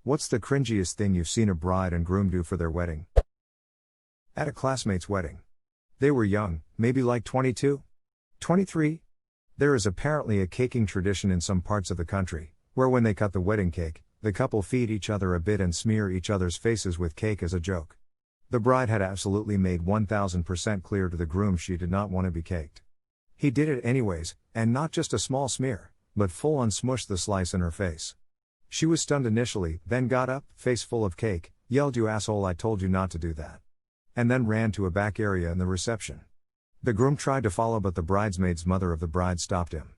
What's the cringiest thing you've seen a bride and groom do for their wedding? At a classmate's wedding. They were young, maybe like 22? 23? There is apparently a caking tradition in some parts of the country, where when they cut the wedding cake, the couple feed each other a bit and smear each other's faces with cake as a joke. The bride had absolutely made 1000% clear to the groom she did not want to be caked. He did it anyways, and not just a small smear, but full on smushed the slice in her face. She was stunned initially, then got up, face full of cake, yelled, "You asshole, I told you not to do that," and then ran to a back area in the reception. The groom tried to follow, but the bridesmaid's mother of the bride stopped him.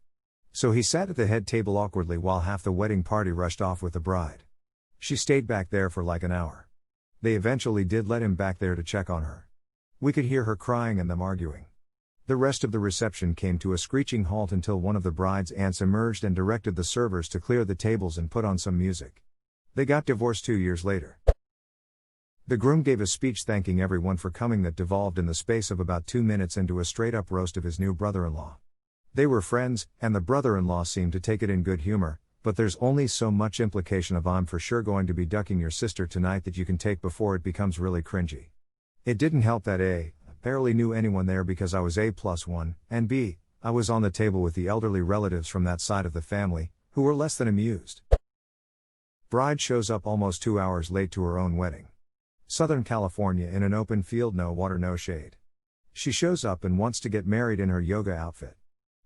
So he sat at the head table awkwardly while half the wedding party rushed off with the bride. She stayed back there for like an hour. They eventually did let him back there to check on her. We could hear her crying and them arguing. The rest of the reception came to a screeching halt until one of the bride's aunts emerged and directed the servers to clear the tables and put on some music. They got divorced 2 years later. The groom gave a speech thanking everyone for coming that devolved in the space of about 2 minutes into a straight-up roast of his new brother-in-law. They were friends, and the brother-in-law seemed to take it in good humor, but there's only so much implication of "I'm for sure going to be ducking your sister tonight" that you can take before it becomes really cringy. It didn't help that A, I barely knew anyone there because I was A+1, and B, I was on the table with the elderly relatives from that side of the family, who were less than amused. Bride shows up almost 2 hours late to her own wedding. Southern California, in an open field, no water, no shade. She shows up and wants to get married in her yoga outfit.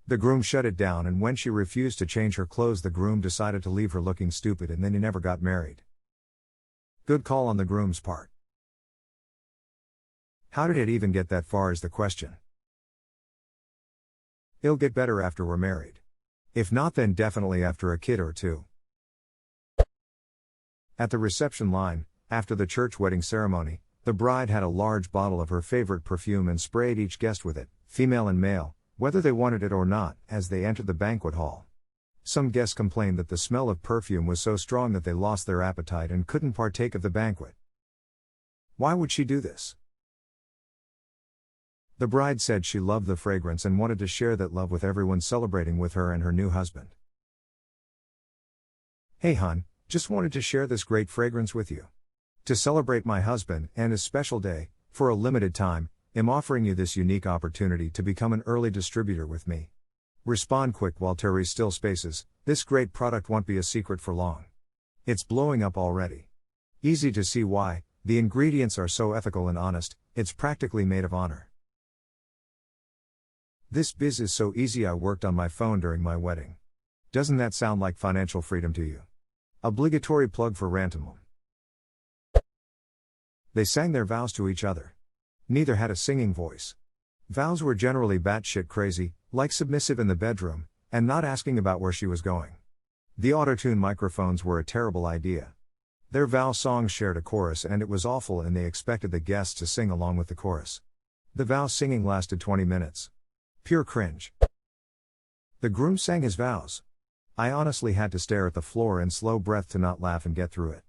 The groom shut it down, and when she refused to change her clothes, the groom decided to leave her looking stupid, and then he never got married. Good call on the groom's part. How did it even get that far is the question. It'll get better after we're married. If not, then definitely after a kid or two. At the reception line, after the church wedding ceremony, the bride had a large bottle of her favorite perfume and sprayed each guest with it, female and male, whether they wanted it or not, as they entered the banquet hall. Some guests complained that the smell of perfume was so strong that they lost their appetite and couldn't partake of the banquet. Why would she do this? The bride said she loved the fragrance and wanted to share that love with everyone celebrating with her and her new husband. "Hey hun, just wanted to share this great fragrance with you. To celebrate my husband and his special day, for a limited time, I'm offering you this unique opportunity to become an early distributor with me. Respond quick while Terry's still spaces. This great product won't be a secret for long. It's blowing up already. Easy to see why, the ingredients are so ethical and honest, it's practically made of honor. This biz is so easy, I worked on my phone during my wedding. Doesn't that sound like financial freedom to you? Obligatory plug for Rantamum." They sang their vows to each other. Neither had a singing voice. Vows were generally batshit crazy, like submissive in the bedroom, and not asking about where she was going. The auto-tune microphones were a terrible idea. Their vow songs shared a chorus and it was awful, and they expected the guests to sing along with the chorus. The vow singing lasted 20 minutes. Pure cringe. The groom sang his vows. I honestly had to stare at the floor in slow breath to not laugh and get through it.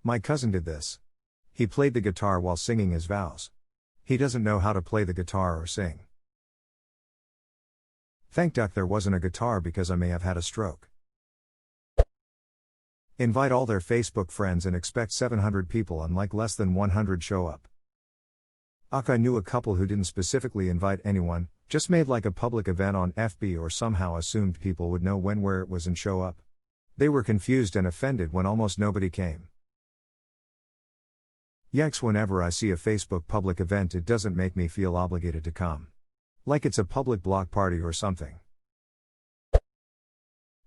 My cousin did this. He played the guitar while singing his vows. He doesn't know how to play the guitar or sing. Thank duck there wasn't a guitar because I may have had a stroke. Invite all their Facebook friends and expect 700 people, unlike less than 100 show up. I knew a couple who didn't specifically invite anyone, just made like a public event on FB or somehow assumed people would know when where it was and show up. They were confused and offended when almost nobody came. Yikes, whenever I see a Facebook public event it doesn't make me feel obligated to come. Like it's a public block party or something.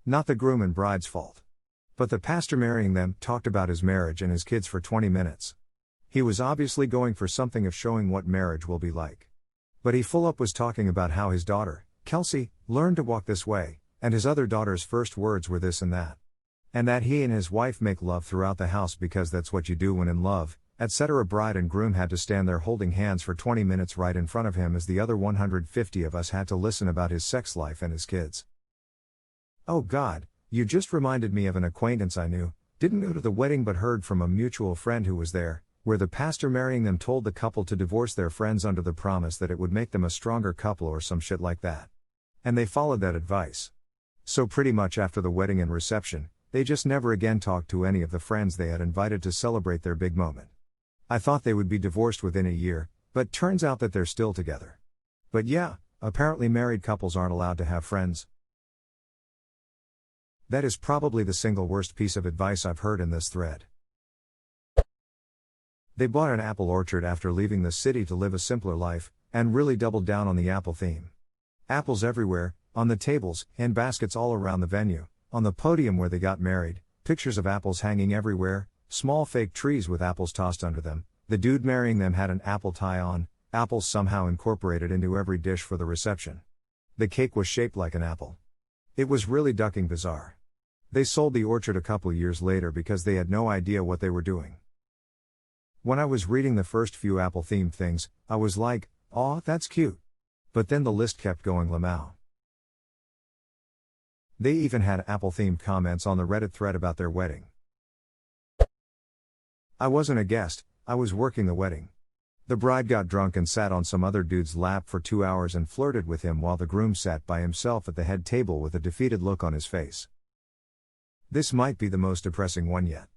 Not the groom and bride's fault. But the pastor marrying them talked about his marriage and his kids for 20 minutes. He was obviously going for something of showing what marriage will be like. But he full up was talking about how his daughter, Kelsey, learned to walk this way, and his other daughter's first words were this and that. And that he and his wife make love throughout the house because that's what you do when in love, etc. Bride and groom had to stand there holding hands for 20 minutes right in front of him as the other 150 of us had to listen about his sex life and his kids. Oh God, you just reminded me of an acquaintance I knew, didn't go to the wedding but heard from a mutual friend who was there, where the pastor marrying them told the couple to divorce their friends under the promise that it would make them a stronger couple or some shit like that. And they followed that advice. So pretty much after the wedding and reception, they just never again talked to any of the friends they had invited to celebrate their big moment. I thought they would be divorced within a year, but turns out that they're still together. But yeah, apparently married couples aren't allowed to have friends. That is probably the single worst piece of advice I've heard in this thread. They bought an apple orchard after leaving the city to live a simpler life, and really doubled down on the apple theme. Apples everywhere, on the tables, in baskets all around the venue, on the podium where they got married, pictures of apples hanging everywhere, small fake trees with apples tossed under them. The dude marrying them had an apple tie on, apples somehow incorporated into every dish for the reception. The cake was shaped like an apple. It was really ducking bizarre. They sold the orchard a couple years later because they had no idea what they were doing. When I was reading the first few apple-themed things, I was like, "Aw, that's cute." But then the list kept going lamau. They even had apple-themed comments on the Reddit thread about their wedding. I wasn't a guest, I was working the wedding. The bride got drunk and sat on some other dude's lap for 2 hours and flirted with him while the groom sat by himself at the head table with a defeated look on his face. This might be the most depressing one yet.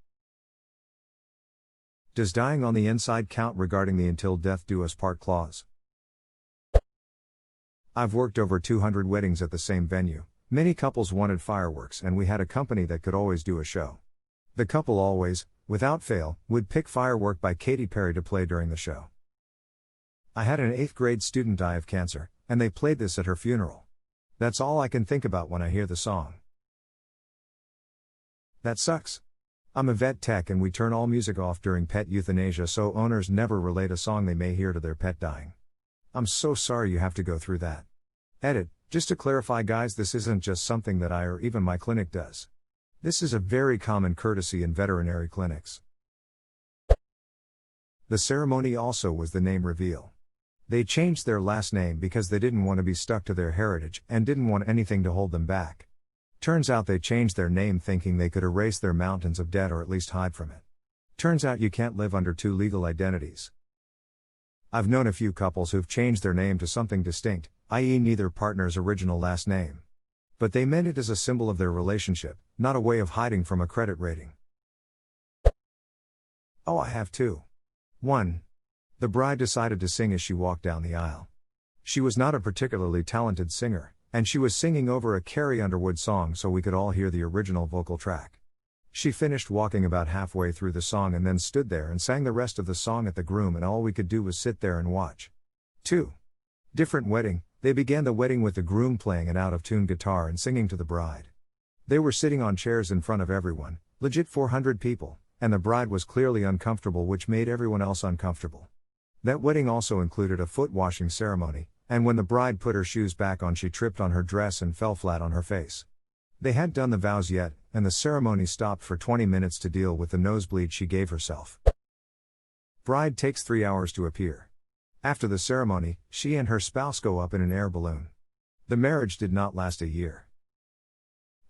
Does dying on the inside count regarding the "until death do us part" clause? I've worked over 200 weddings at the same venue. Many couples wanted fireworks and we had a company that could always do a show. The couple always, without fail, would pick Firework by Katy Perry to play during the show. I had an 8th grade student die of cancer, and they played this at her funeral. That's all I can think about when I hear the song. That sucks. I'm a vet tech and we turn all music off during pet euthanasia so owners never relate a song they may hear to their pet dying. I'm so sorry you have to go through that. Edit, just to clarify guys, this isn't just something that I or even my clinic does. This is a very common courtesy in veterinary clinics. The ceremony also was the name reveal. They changed their last name because they didn't want to be stuck to their heritage and didn't want anything to hold them back. Turns out they changed their name thinking they could erase their mountains of debt or at least hide from it. Turns out you can't live under 2 legal identities. I've known a few couples who've changed their name to something distinct, i.e. neither partner's original last name. But they meant it as a symbol of their relationship, not a way of hiding from a credit rating. Oh, I have two. 1. The bride decided to sing as she walked down the aisle. She was not a particularly talented singer, and she was singing over a Carrie Underwood song so we could all hear the original vocal track. She finished walking about halfway through the song and then stood there and sang the rest of the song at the groom, and all we could do was sit there and watch. 2. Different wedding. They began the wedding with the groom playing an out-of-tune guitar and singing to the bride. They were sitting on chairs in front of everyone, legit 400 people, and the bride was clearly uncomfortable, which made everyone else uncomfortable. That wedding also included a foot washing ceremony, and when the bride put her shoes back on, she tripped on her dress and fell flat on her face. They hadn't done the vows yet, and the ceremony stopped for 20 minutes to deal with the nosebleed she gave herself. Bride takes 3 hours to appear. After the ceremony, she and her spouse go up in an air balloon. The marriage did not last a year.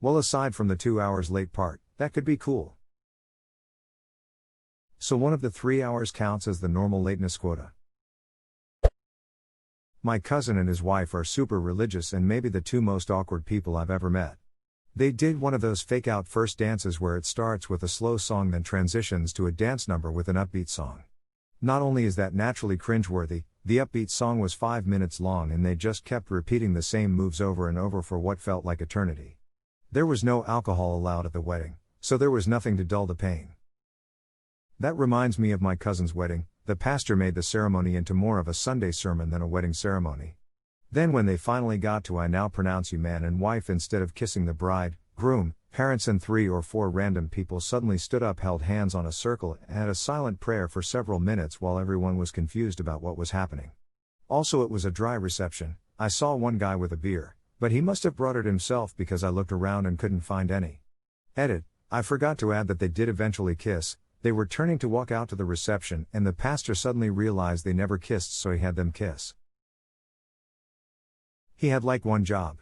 Well, aside from the 2 hours late part, that could be cool. So one of the 3 hours counts as the normal lateness quota. My cousin and his wife are super religious and maybe the 2 most awkward people I've ever met. They did one of those fake-out first dances where it starts with a slow song then transitions to a dance number with an upbeat song. Not only is that naturally cringeworthy, the upbeat song was 5 minutes long and they just kept repeating the same moves over and over for what felt like eternity. There was no alcohol allowed at the wedding, so there was nothing to dull the pain. That reminds me of my cousin's wedding. The pastor made the ceremony into more of a Sunday sermon than a wedding ceremony. Then when they finally got to "I now pronounce you man and wife," instead of kissing the bride, groom, parents and 3 or 4 random people suddenly stood up, held hands on a circle, and had a silent prayer for several minutes while everyone was confused about what was happening. Also, it was a dry reception. I saw one guy with a beer, but he must have brought it himself because I looked around and couldn't find any. Edit, I forgot to add that they did eventually kiss. They were turning to walk out to the reception and the pastor suddenly realized they never kissed, so he had them kiss. He had like one job.